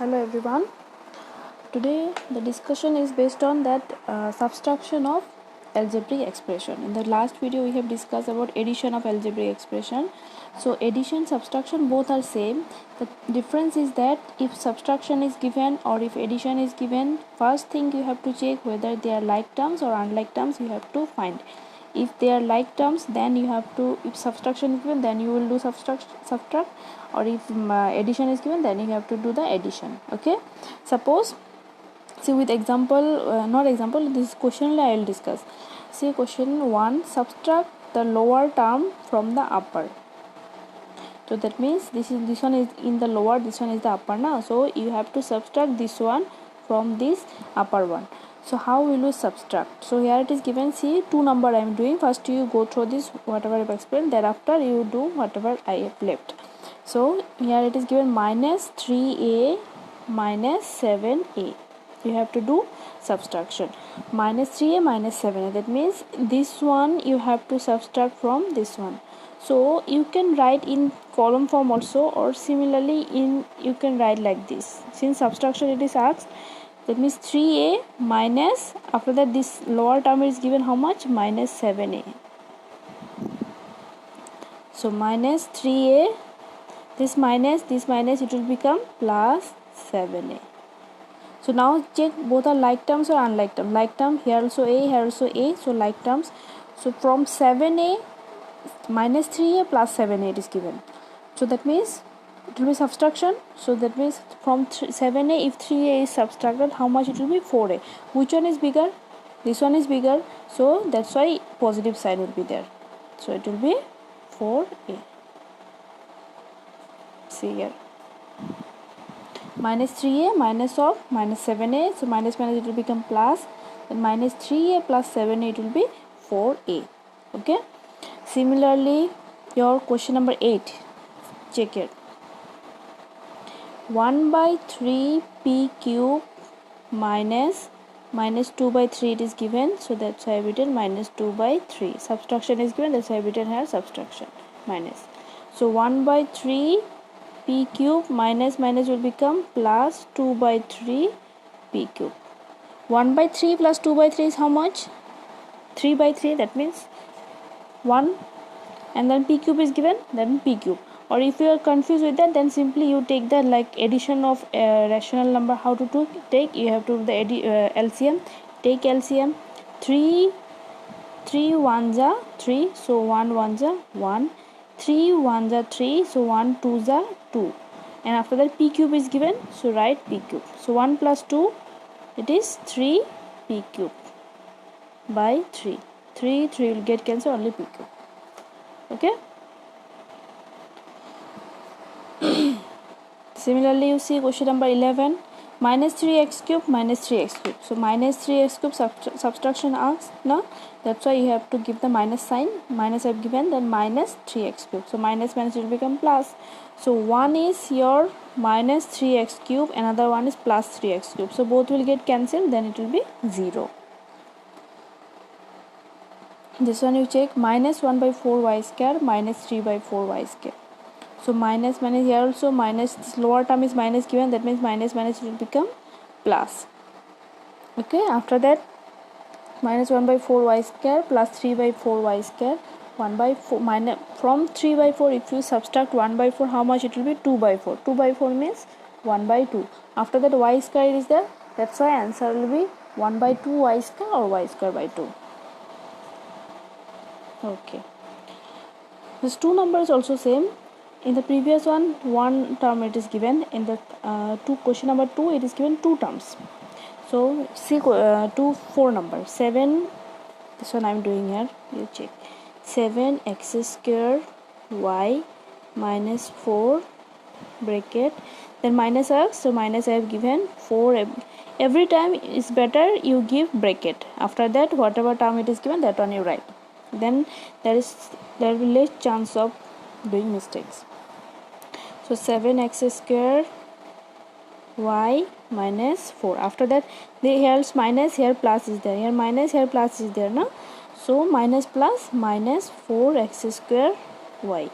Hello everyone. Today the discussion is based on that subtraction of algebraic expression. In the last video we have discussed about addition of algebraic expression. So addition, subtraction both are same. The difference is that if subtraction is given or if addition is given, first thing you have to check whether they are like terms or unlike terms. You have to find. If they are like terms, then you have to, if subtraction is given, then you will do subtract, or if addition is given, then you have to do the addition. Okay, suppose, see with example, not example, this question I will discuss. See question 1, subtract the lower term from the upper. So that means this one is in the lower, this one is the upper now. So you have to subtract this one from this upper one. So how will you subtract? So here it is given, see 2 number I am doing. First you go through this whatever I have explained, thereafter you do whatever I have left. So here it is given minus 3a minus 7a. You have to do subtraction. Minus 3a minus 7a, that means this one you have to subtract from this one. So you can write in column form also, or similarly in you can write like this. Since subtraction it is asked, that means 3a minus, after that this lower term is given how much, minus 7a. So minus 3a, this minus it will become plus 7a. So now check both are like terms or unlike term. Like term, here also a, here also a, so like terms. So from 7a minus 3a plus 7a it is given. So that means it will be subtraction. So that means from 7a, if 3a is subtracted, how much it will be, 4a. Which one is bigger? This one is bigger. So that's why positive sign will be there. So it will be 4a. See here. Minus 3a minus of minus 7a. So minus it will become plus. Then minus 3a plus 7a it will be 4a. Okay. Similarly, your question number 8. Check it. 1 by 3 p cube minus 2 by 3 it is given. So that's why I have written minus 2 by 3. Subtraction is given, that's why I have written here subtraction minus. So 1 by 3 p cube minus will become plus 2 by 3 p cube. 1 by 3 plus 2 by 3 is how much? 3 by 3, that means 1, and then p cube is given, then p cube. Or if you are confused with that, then simply you take the like addition of rational number. How to take? You have to do the LCM. Take LCM. 3 1s are 3, so 1 1s are 1. 3 1s are 3, so 1 2s are 2. And after that p cube is given, so write p cube. So 1 plus 2, it is 3 p cube by 3. 3 will get cancelled, only p cube. Okay. Similarly, you see question number 11, minus 3x cube minus 3x cube. So minus 3x cube subtraction asked, no? That's why you have to give the minus sign. Minus I have given, then minus 3x cube. So minus will become plus. So one is your minus 3x cube, another one is plus 3x cube. So both will get cancelled, then it will be 0. This one you check, minus 1 by 4 y square minus 3 by 4 y square. So minus here also minus, this lower term is minus given, that means minus will become plus. Okay, after that minus 1 by 4 y square plus 3 by 4 y square. 1 by 4 minus, from 3 by 4 if you subtract 1 by 4, how much it will be? 2 by 4. 2 by 4 means 1 by 2. After that y square is there, that's why answer will be 1 by 2 y square or y square by 2. Okay, these two numbers also same. In the previous one term it is given. In the question number 2 it is given 2 terms. So see 4 number 7. This one I am doing here. You check 7x square y minus 4 bracket, then minus x. So minus I have given 4. Every time is better you give bracket. After that whatever term it is given, that one you write. Then there will be less chance of doing mistakes. So 7x square y minus 4. After that here's minus, here plus is there, here minus, here plus is there, no? So minus plus minus 4x square y.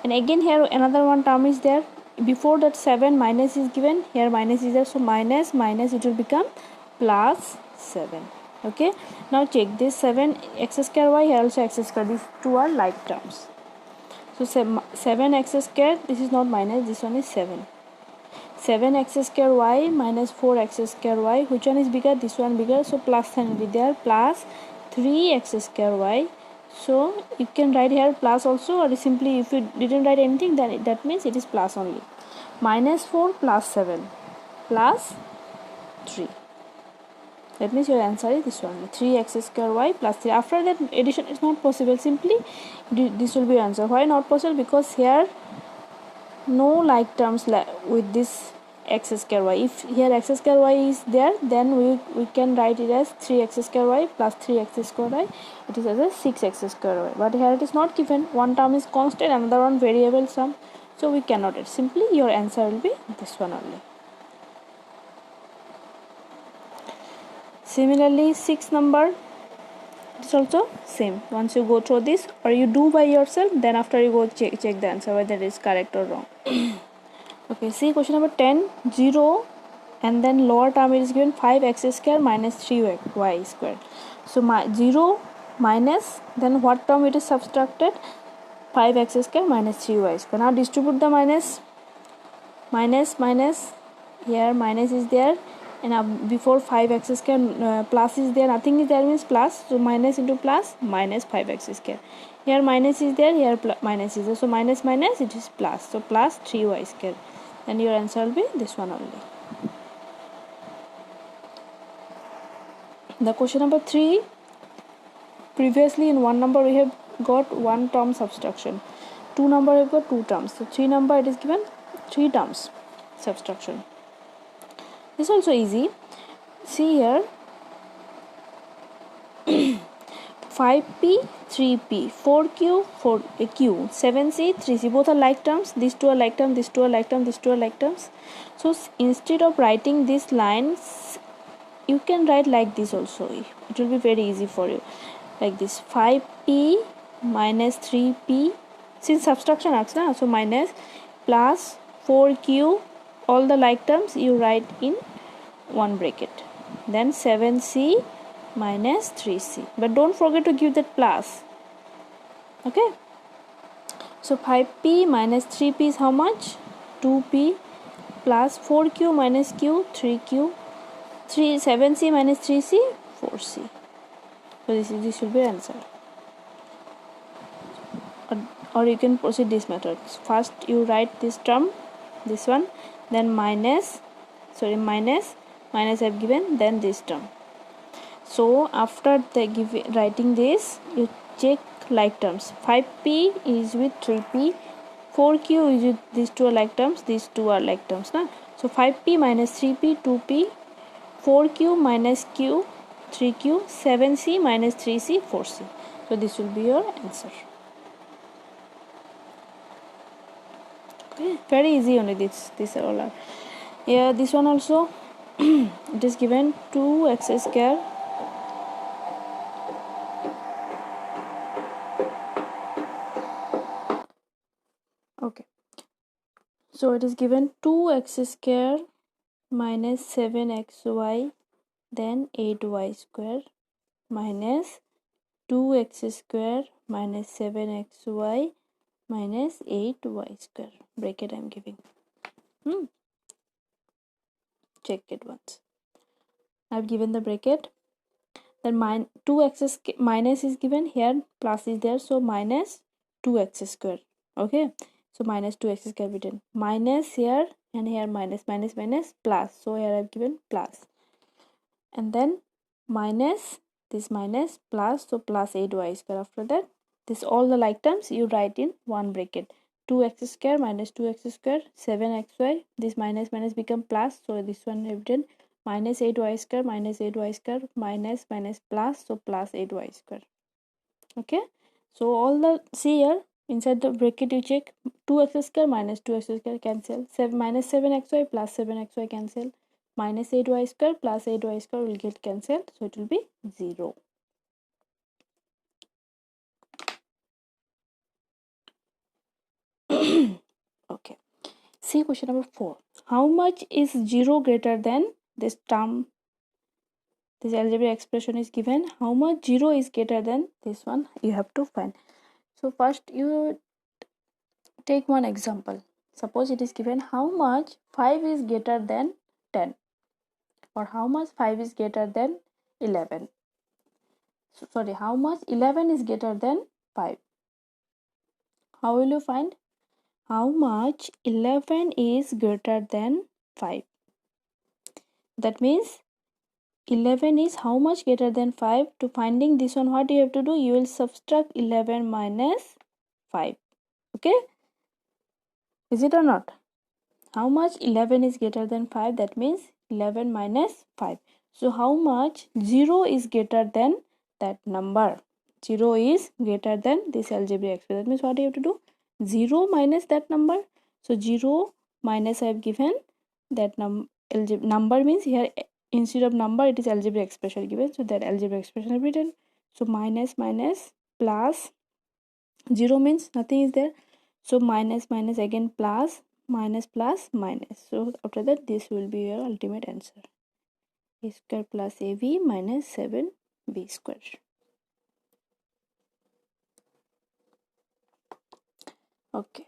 And again here another one term is there. before that 7 minus is given, here minus is there, so minus minus it will become plus 7. Okay, now check this 7 x square y, here also x square, these two are like terms. So 7 x square, this is not minus, this one is 7. 7 x square y minus 4 x square y, which one is bigger? This one bigger, so plus sign will be there, plus 3 x square y. So you can write here plus also, or simply if you didn't write anything, then that means it is plus only. Minus 4 plus 7 plus 3. That means your answer is this one, 3x square y plus 3. After that addition is not possible, simply this will be your answer. Why not possible? Because here no like terms with this x square y. If here x square y is there, then we can write it as 3x square y plus 3x square y. It is as a 6x square y. But here it is not given. One term is constant, another one variable sum. So we cannot add. Simply your answer will be this one only. Similarly, 6 number, it is also same. Once you go through this, or you do by yourself, then after you go check the answer whether it is correct or wrong. Okay, see question number 10, 0, and then lower term it is given 5x square minus 3y square. So 0 minus, then what term it is subtracted? 5x square minus 3y square. Now distribute the minus, here minus is there, and before 5x square plus is there, nothing is there means plus, so minus into plus, minus 5x square. Here minus is there, here minus is there, so minus minus it is plus, so plus 3y square. And your answer will be this one only. The question number 3, previously in 1 number we have got 1 term subtraction, 2 number we have got 2 terms, so 3 number it is given 3 terms subtraction. This is also easy. See here, 5p, 3p, 4q, 4q, 7c, 3c, both are like terms. These two are like terms, these two are like terms, these two are like terms. So instead of writing these lines, you can write like this also. It will be very easy for you. Like this, 5p minus 3p, since subtraction acts na, so minus, plus 4q, all the like terms you write in one bracket, then 7c minus 3c, but don't forget to give that plus. Okay, so 5p minus 3p is how much? 2p, plus 4q minus q, 3q, 7c minus 3c, 4c. So this will be answer. Or you can proceed this method. First you write this term, this one, then minus I've given, then this term. So after writing this, you check like terms. 5p is with 3p, 4q is with these two are like terms, these two are like terms na? So 5p minus 3p, 2p, 4q minus q, 3q, 7c minus 3c, 4c. So this will be your answer. Okay, very easy only. This all are. Yeah, this one also it is given 2x square okay, so it is given 2x square minus 7xy, then 8y square, minus 2x square minus 7xy minus 8y square. Bracket I am giving. Check it once. I have given the bracket. Then 2x minus is given, here plus is there, so minus 2x square. Okay, so minus 2x square written, minus here, and here minus plus, so here I have given plus, and then minus this minus plus, so plus 8y square. After that, this all the like terms you write in one bracket. 2x square minus 2x square, 7xy, this minus become plus, so this one written minus 8y square minus plus, so plus 8y square. Okay, so all the, see here inside the bracket you check, 2x square minus 2x square cancel, minus 7xy plus 7xy cancel, minus 8y square plus 8y square will get cancelled, so it will be 0. Okay, See question number 4. How much is 0 greater than this term? This algebraic expression is given. How much 0 is greater than this one? You have to find. So first you take one example. Suppose it is given how much 5 is greater than 10, or how much 5 is greater than 11. So, sorry, how much 11 is greater than 5. How will you find? How much 11 is greater than 5? That means 11 is how much greater than 5. To finding this one, what you have to do? You will subtract 11 minus 5. Okay? Is it or not? How much 11 is greater than 5? That means 11 minus 5. So how much 0 is greater than that number? 0 is greater than this algebraic expression. That means what you have to do? 0 minus that number. So 0 minus I have given that number means here instead of number it is algebraic expression given. So that algebraic expression is written. So minus minus plus 0 means nothing is there. So minus minus again plus minus plus minus. So after that this will be your ultimate answer. A square plus AB minus 7B square. Okay.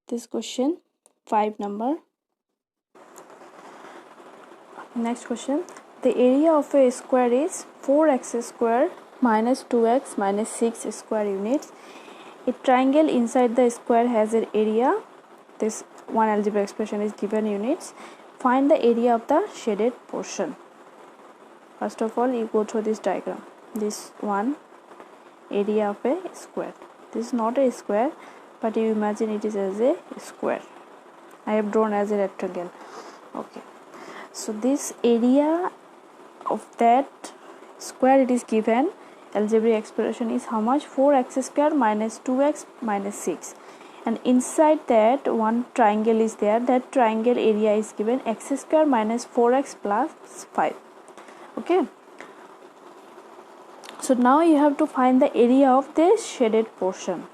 This question 5 number. Next question. The area of a square is 4x square minus 2x minus 6 square units. A triangle inside the square has an area. This one algebraic expression is given units. Find the area of the shaded portion. First of all, you go through this diagram. This one area of a square. This is not a square, but you imagine it is as a square. I have drawn as a rectangle. Okay. So this area of that square it is given. Algebraic expression is how much? 4x square minus 2x minus 6. And inside that one triangle is there. That triangle area is given x square minus 4x plus 5. Okay. So now you have to find the area of this shaded portion.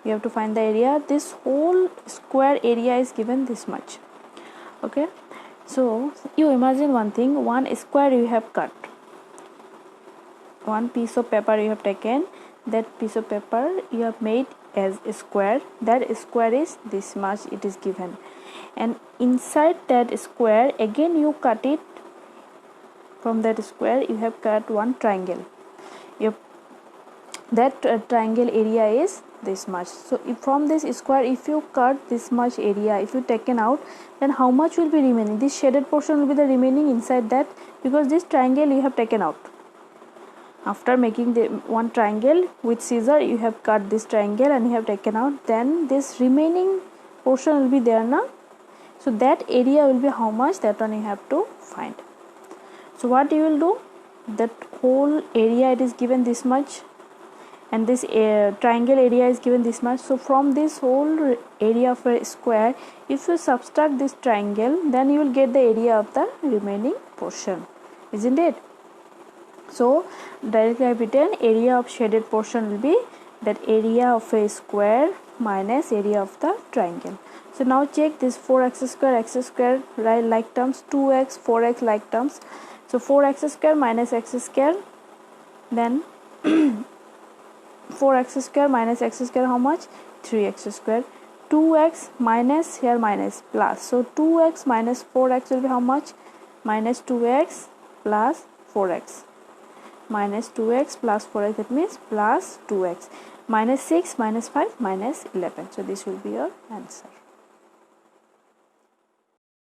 You have to find the area. This whole square area is given this much. Okay. So you imagine one thing. One square you have cut. One piece of paper you have taken. That piece of paper you have made as a square. That square is this much it is given, and inside that square again you cut it. From that square you have cut one triangle. That triangle area is this much. So if from this square if you cut this much area, if you taken out, then how much will be remaining? This shaded portion will be the remaining inside that, because this triangle you have taken out. After making the one triangle with scissor, you have cut this triangle and you have taken out, then this remaining portion will be there now. So that area will be how much? That one you have to find. So what you will do? That whole area it is given this much, and this triangle area is given this much. So from this whole area of a square, if you subtract this triangle, then you will get the area of the remaining portion, isn't it? So directly I have written area of shaded portion will be that area of a square minus area of the triangle. So now check this 4x square, right, like terms, 2x, 4x like terms. So 4x square minus x square, then 4x square minus x square how much? 3x square. 2x minus here minus plus. So 2x minus 4x will be how much? Minus 2x plus 4x. Minus 2x plus 4x, that means plus 2x. Minus 6 minus 5 minus 11. So this will be your answer.